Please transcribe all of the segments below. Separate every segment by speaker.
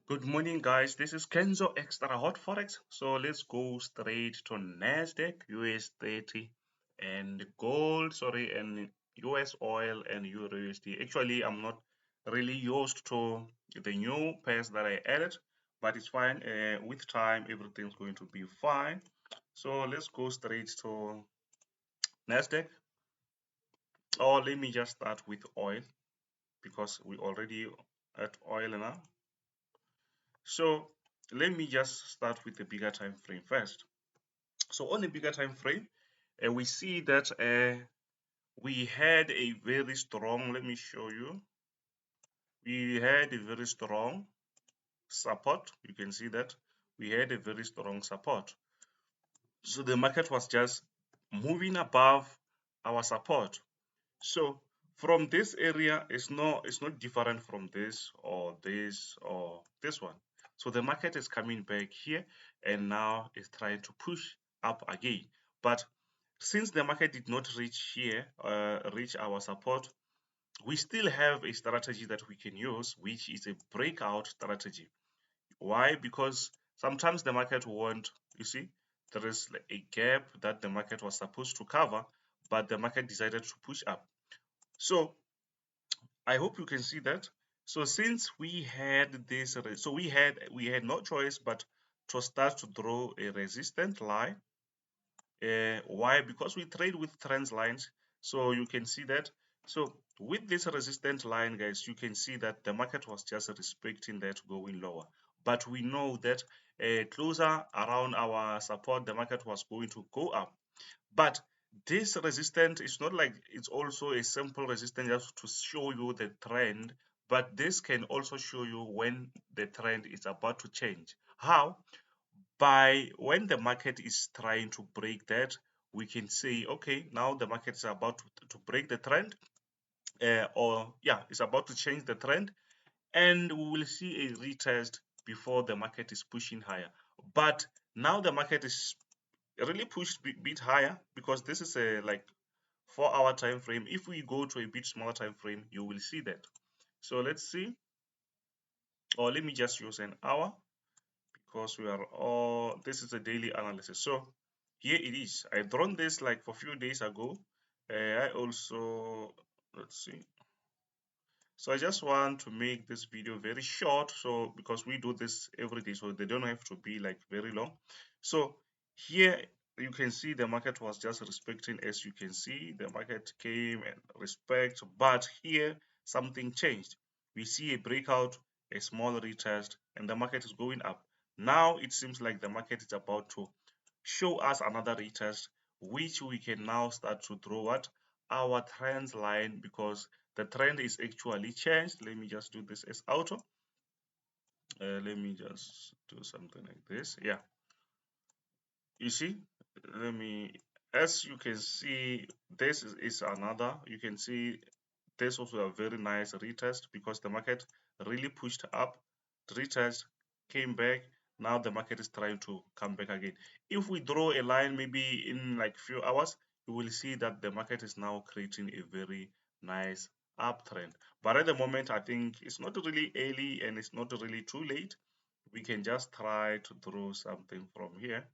Speaker 1: Good morning, guys. This is Kenzo Extra Hot Forex. So let's go straight to NASDAQ, US30 and gold, sorry, and US oil and Euro USD. Actually, I'm not really used to the new pairs that I added, but it's fine. With time, everything's going to be fine. So let's go straight to NASDAQ. Or let me just start with oil because we already at oil now. So let me just start with the bigger time frame first. So on the bigger time frame, we see that we had a very strong, let me show you, we had a very strong support. You can see that we had a very strong support. So the market was just moving above our support. So from this area, it's not different from this or this or this one. So the market is coming back here and now it's trying to push up again. But since the market did not reach here, reach our support, we still have a strategy that we can use, which is a breakout strategy. Why? Because sometimes the market won't, you see, there is a gap that the market was supposed to cover, but the market decided to push up. So I hope you can see that. So since we had this, so we had no choice but to start to draw a resistant line. Why? Because we trade with trend lines. So you can see that. So with this resistant line, guys, you can see that the market was just respecting that going lower. But we know that closer around our support, the market was going to go up. But this resistance is not like it's also a simple resistance just to show you the trend, but this can also show you when the trend is about to change. How? By when the market is trying to break that, we can say, okay, now the market is about to break the trend, or yeah, it's about to change the trend, and we will see a retest before the market is pushing higher. But now the market is really pushed a bit higher because this is a like 4 hour time frame. If we go to a bit smaller time frame, you will see that. So let's see, or let me just use an hour because we are all, this is a daily analysis. So here it is. I drawn this like for a few days ago. I also, let's see, so I just want to make this video very short, so because we do this every day, so they don't have to be like very long. So here you can see the market was just respecting. As you can see, the market came and respect, but here something changed. We see a breakout, a small retest, and the market is going up. Now it seems like the market is about to show us another retest, which we can now start to draw what our trend line, because the trend is actually changed. Let me just do this as auto. Let me just do something like this. Yeah, you see, let me, as you can see, this is another, you can see this also a very nice retest because the market really pushed up, retest, came back. Now the market is trying to come back again. If we draw a line maybe in like few hours, you will see that the market is now creating a very nice uptrend. But at the moment, I think it's not really early and it's not really too late. We can just try to draw something from here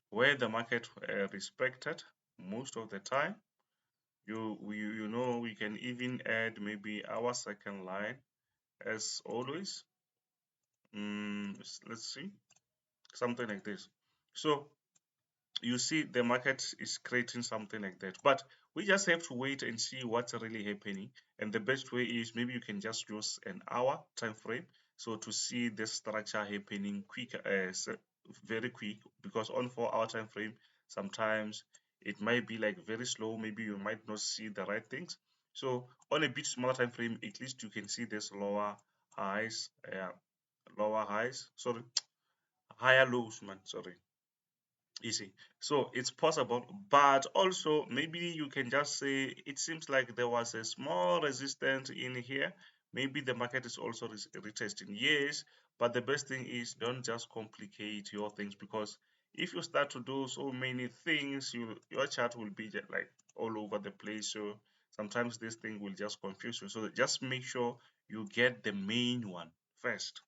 Speaker 1: where the market respected most of the time. You know, we can even add maybe our second line as always. Let's see, something like this. So you see the market is creating something like that, but we just have to wait and see what's really happening. And the best way is maybe you can just use an hour time frame, so to see this structure happening quick, very quick, because on 4 hour time frame sometimes it might be like very slow, maybe you might not see the right things. So on a bit smaller time frame, at least you can see this lower highs, sorry, higher lows, man, sorry, easy. So it's possible, but also maybe you can just say it seems like there was a small resistance in here. Maybe the market is also retesting. Yes, but the best thing is don't just complicate your things, because if you start to do so many things, your chart will be like all over the place. So sometimes this thing will just confuse you. So just make sure you get the main one first.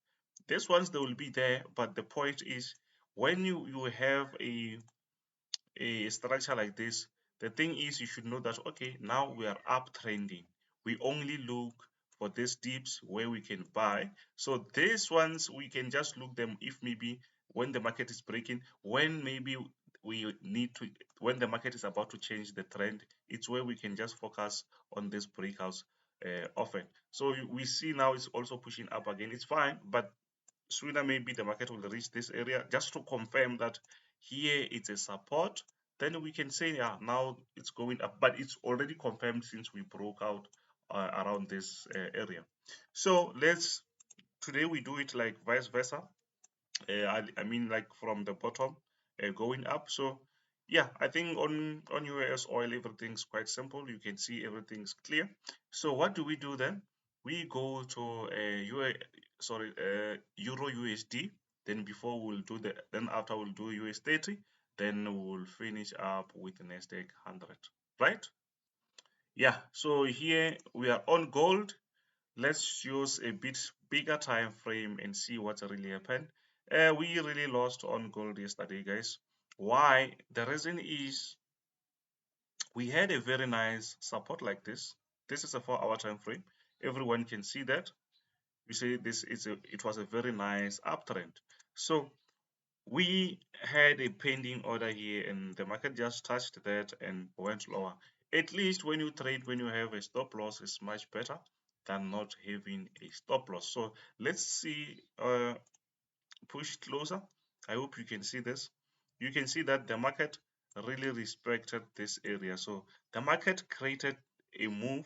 Speaker 1: These ones, they will be there, but the point is, when you have a structure like this, the thing is, you should know that, okay, now we are uptrending. We only look for these dips where we can buy. So these ones, we can just look them if maybe when the market is breaking, when maybe we need to, when the market is about to change the trend, it's where we can just focus on this breakouts often. So we see now it's also pushing up again. It's fine, but sooner maybe the market will reach this area, just to confirm that here it's a support. Then we can say, yeah, now it's going up, but it's already confirmed since we broke out around this area. So let's, today we do it like vice versa. I mean, like from the bottom going up. So yeah, I think on US oil everything's quite simple. You can see everything's clear. So what do we do then? We go to Euro USD. Then before we'll do the, then after we'll do US30. Then we'll finish up with the NASDAQ 100, right? Yeah. So here we are on gold. Let's use a bit bigger time frame and see what really happened. We really lost on gold yesterday, guys. Why? The reason is we had a very nice support like this. This is a 4-hour time frame. Everyone can see that. You see, this is it was a very nice uptrend. So we had a pending order here, and the market just touched that and went lower. At least when you trade, when you have a stop loss, it's much better than not having a stop loss. So let's see, push closer. I hope you can see this. You can see that the market really respected this area. So the market created a move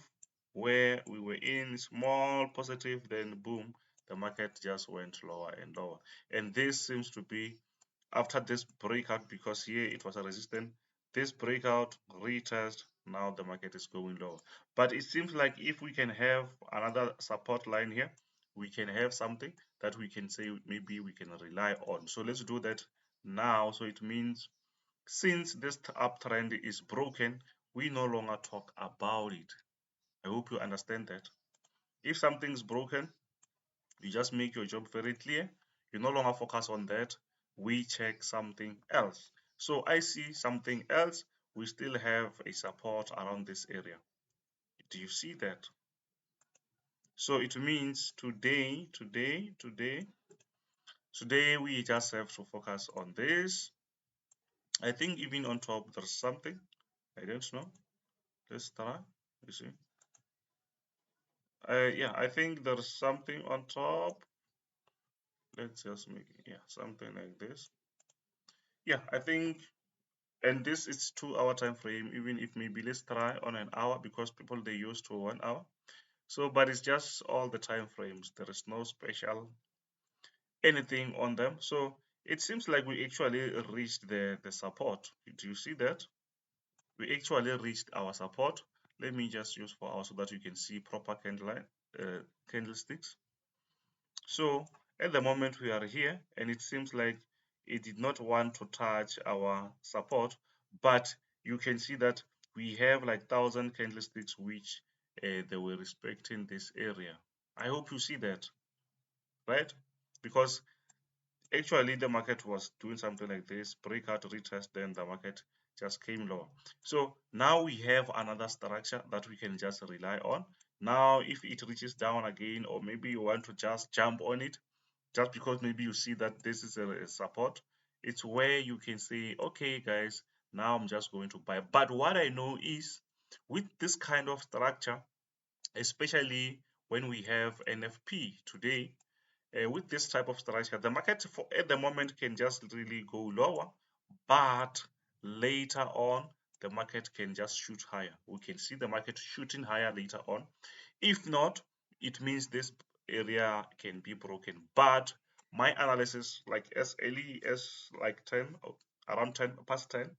Speaker 1: where we were in small positive, then boom, the market just went lower and lower. And this seems to be after this breakout, because here it was a resistance. This breakout retest, now the market is going lower. But it seems like if we can have another support line here, we can have something that we can say maybe we can rely on. So let's do that now. So it means since this uptrend is broken, we no longer talk about it. I hope you understand that. If something's broken, you just make your job very clear. You no longer focus on that. We check something else. So I see something else. We still have a support around this area. Do you see that? So it means today we just have to focus on this. I think even on top there's something. I don't know. Let's try. You see. Yeah, I think there's something on top. Let's just make it, yeah, something like this. Yeah, I think, and this is 2-hour time frame. Even if maybe let's try on an hour, because people they use to 1 hour. So, but it's just all the time frames. There is no special anything on them. So it seems like we actually reached the support. Do you see that? We actually reached our support. Let me just use 4 hours so that you can see proper candlesticks. So at the moment we are here, and it seems like it did not want to touch our support, but you can see that we have like 1,000 candlesticks which they were respecting this area. I hope you see that, right? Because actually the market was doing something like this, breakout, retest, then the market just came lower. So now we have another structure that we can just rely on. Now if it reaches down again, or maybe you want to just jump on it, just because maybe you see that this is a support, it's where you can say, okay guys, now I'm just going to buy. But what I know is, with this kind of structure, especially when we have NFP today, with this type of structure, the market for at the moment can just really go lower, but later on the market can just shoot higher. We can see the market shooting higher later on. If not, it means this area can be broken. But my analysis, like as early as like 10, around 10 past 10,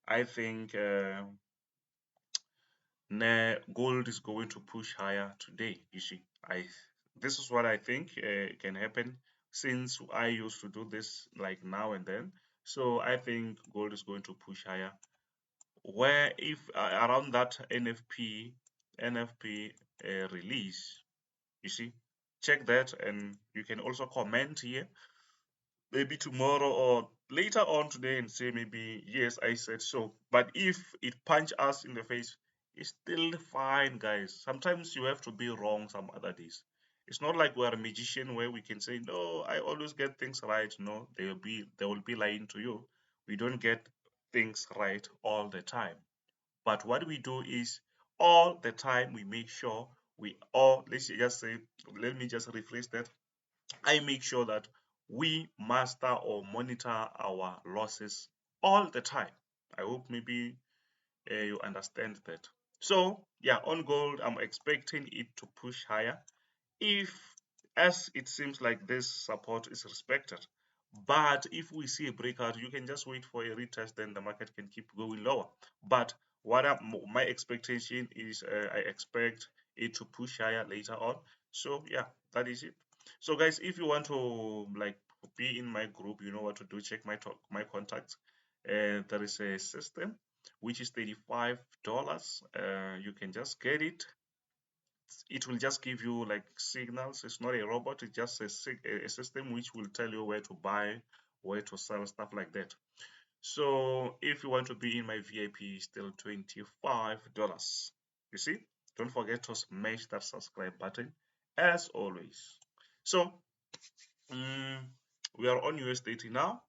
Speaker 1: I think gold is going to push higher today. You see, this is what I think can happen, since I used to do this like now and then. So I think gold is going to push higher, where if around that NFP release, you see. check that, and you can also comment here maybe tomorrow or later on today and say maybe yes, I said so. But if it punch us in the face, it's still fine, guys. Sometimes you have to be wrong some other days. It's not like we're a magician where we can say no, I always get things right. No, they will be lying to you. We don't get things right all the time. But what we do is all the time we make sure we all, let's just say, let me just rephrase that. I make sure that we master or monitor our losses all the time. I hope maybe you understand that. So yeah, on gold, I'm expecting it to push higher if, as it seems like this support is respected. But if we see a breakout, you can just wait for a retest, then the market can keep going lower. But my expectation is, I expect it to push higher later on. So yeah, that is it. So guys, if you want to like be in my group, you know what to do. Check my contacts. There is a system which is $35. You can just get it. It will just give you like signals. It's not a robot, it's just a system which will tell you where to buy, where to sell, stuff like that. So if you want to be in my VIP, still $25. You see, don't forget to smash that subscribe button as always. So we are on US30 now.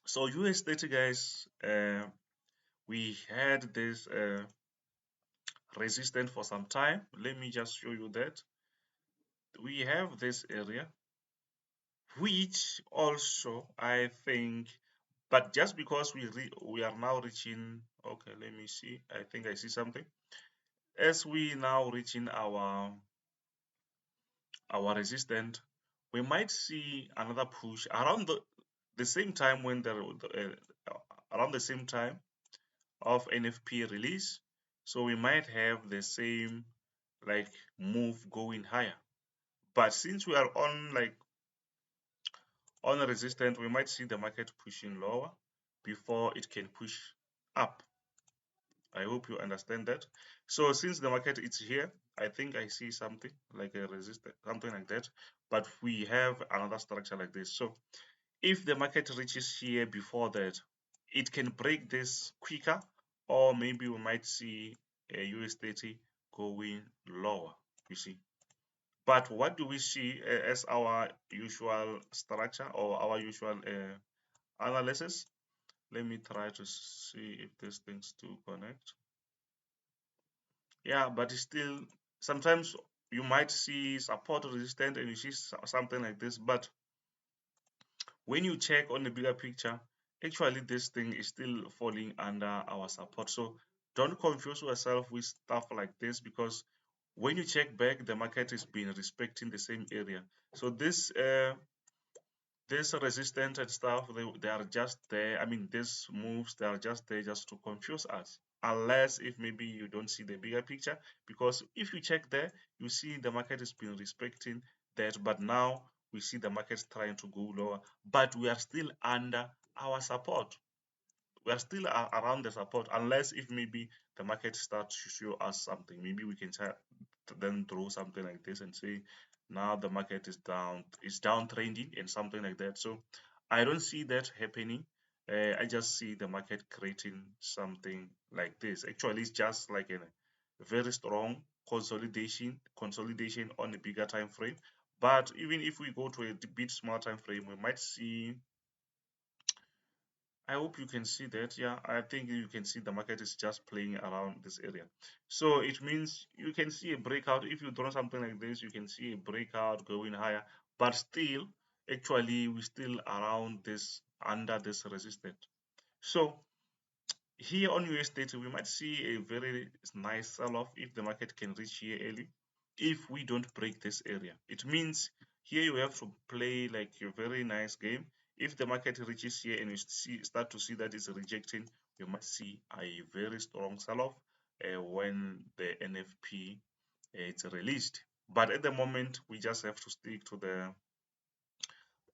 Speaker 1: So US30, guys, we had this resistance for some time. Let me just show you that we have this area which also I think, but just because we are now reaching, okay, let me see, I think I see something. As we now reaching our resistance, we might see another push around the same time when around the same time of NFP release. So we might have the same like move going higher. But since we are on a resistance, we might see the market pushing lower before it can push up. I hope you understand that. So since the market is here, I think I see something like a resistance, something like that. But we have another structure like this. So if the market reaches here before that, it can break this quicker, or maybe we might see a US30 going lower, you see. But what do we see as our usual structure or our usual analysis? Let me try to see if these things to connect. Yeah, but it's still, sometimes you might see support resistance and you see something like this, but when you check on the bigger picture, actually this thing is still falling under our support. So don't confuse yourself with stuff like this, because when you check back, the market has been respecting the same area. So this resistance and stuff, they are just there. I mean, these moves, they are just there just to confuse us, unless if maybe you don't see the bigger picture. Because if you check there, you see the market has been respecting that, but now we see the market trying to go lower, but we are still under our support. We are still around the support, unless if maybe the market starts to show us something. Maybe we can then throw something like this and say now the market is downtrending and something like that. So I don't see that happening. I just see the market creating something like this. Actually, it's just like a very strong consolidation on a bigger time frame. But even if we go to a bit smaller time frame, we might see, I hope you can see that. Yeah, I think you can see the market is just playing around this area. So it means you can see a breakout. If you draw something like this, you can see a breakout going higher, but still, actually, we're still around this, under this resistance. So here on US data, we might see a very nice sell-off if the market can reach here early. If we don't break this area, it means here you have to play like a very nice game. If the market reaches here and you start to see that it's rejecting, you might see a very strong sell-off when the NFP is released. But at the moment, we just have to stick to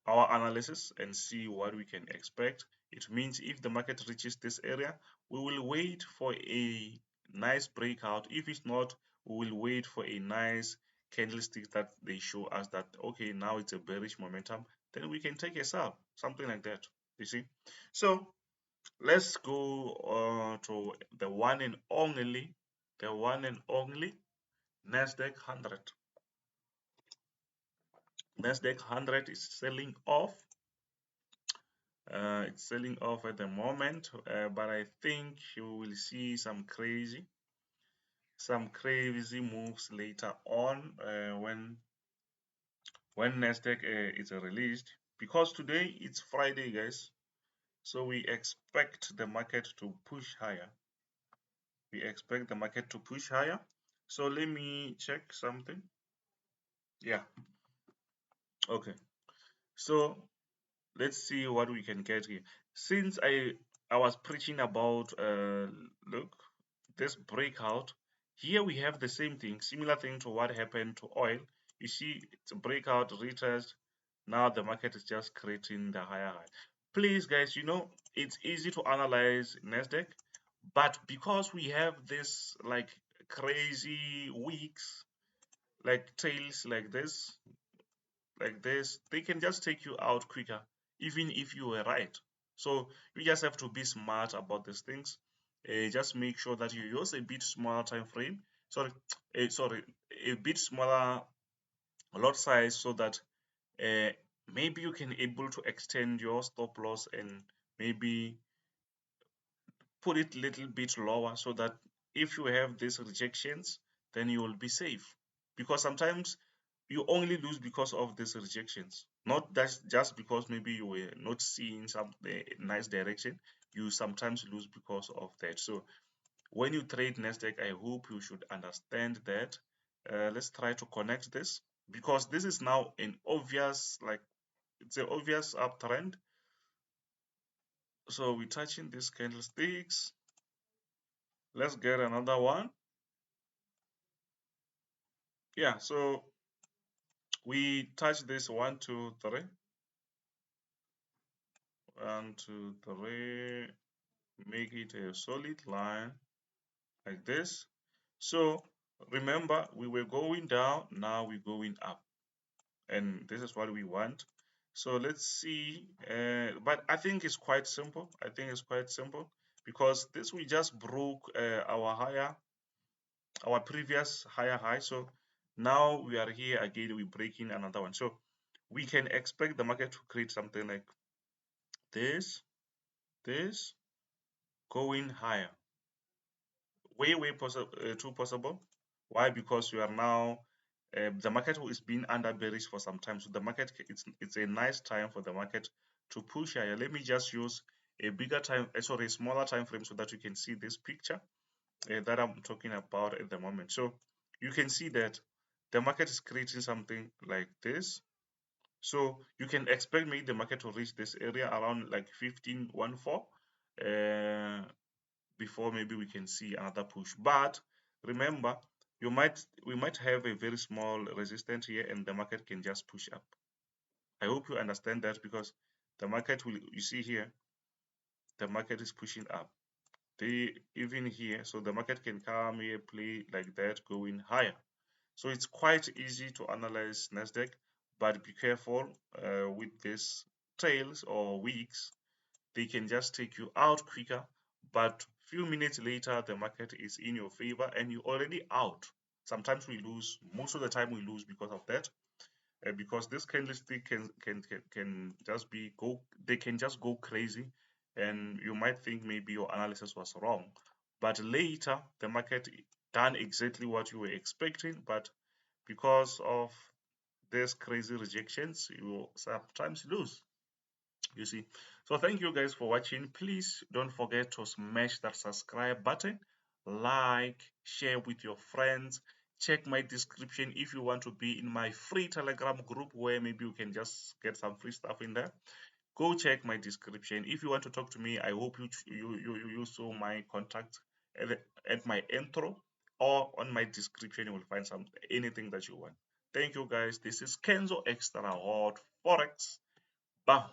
Speaker 1: our analysis and see what we can expect. It means if the market reaches this area, we will wait for a nice breakout. If it's not, We will wait for a nice candlestick that they show us that okay, now it's a bearish momentum, then we can take a sell, something like that. You see. So let's go to the one and only, the one and only NASDAQ 100. NASDAQ 100 is selling off. It's selling off at the moment, but I think you will see some crazy moves later on when Nasdaq is released. Because today it's Friday, guys, so we expect the market to push higher. We expect the market to push higher. So let me check something. Yeah. Okay. So let's see what we can get here. Since I was preaching about look, this breakout here, we have the same thing, similar thing to what happened to oil. You see it's a breakout retest. Now the market is just creating the higher high. Please guys, you know it's easy to analyze Nasdaq, but because we have this like crazy weeks, like tails like this, they can just take you out quicker, even if you were right. So you just have to be smart about these things. Just make sure that you use a bit smaller time frame. Sorry, a bit smaller lot size, so that uh, maybe you can able to extend your stop loss and maybe put it a little bit lower, so that if you have these rejections, then you will be safe. Because sometimes you only lose because of these rejections, not that just because maybe you were not seeing some nice direction. You sometimes lose because of that. So when you trade Nasdaq, I hope you should understand that. Let's try to connect this, because this is now an obvious, like it's an obvious uptrend. So we're touching these candlesticks. Let's get another one. Yeah, so we touch this 1 2 3, 1 2 3, make it a solid line like this. So remember, we were going down, now we're going up, and this is what we want. So let's see, but I think it's quite simple. I think it's quite simple, because this we just broke our previous higher high. So now we are here again, we're breaking another one. So we can expect the market to create something like this, this, going higher, way too possible. Why? Because we are now the market is being under bearish for some time, so the market, it's a nice time for the market to push higher. Let me just use a bigger time, sorry, a smaller time frame, so that you can see this picture that I'm talking about at the moment. So you can see that the market is creating something like this. So you can expect maybe the market to reach this area around like 1514 before maybe we can see another push. But remember, we might have a very small resistance here, and the market can just push up. I hope you understand that, because the market will, you see here, the market is pushing up. They even here, so the market can come here, play like that, going higher. So it's quite easy to analyze Nasdaq, but be careful with these tails or wicks. They can just take you out quicker, but few minutes later the market is in your favor and you're already out. Sometimes we lose, most of the time we lose because of that, because this candlestick can just be go they can just go crazy, and you might think maybe your analysis was wrong, but later the market done exactly what you were expecting, but because of these crazy rejections you sometimes lose, you see. So thank you guys for watching. Please don't forget to smash that subscribe button, like, share with your friends. Check my description if you want to be in my free Telegram group, where maybe you can just get some free stuff in there. Go check my description. If you want to talk to me, I hope you saw my contact at my intro, or on my description you will find some anything that you want. Thank you guys. This is Kenzo Extra Hot Forex. Bye.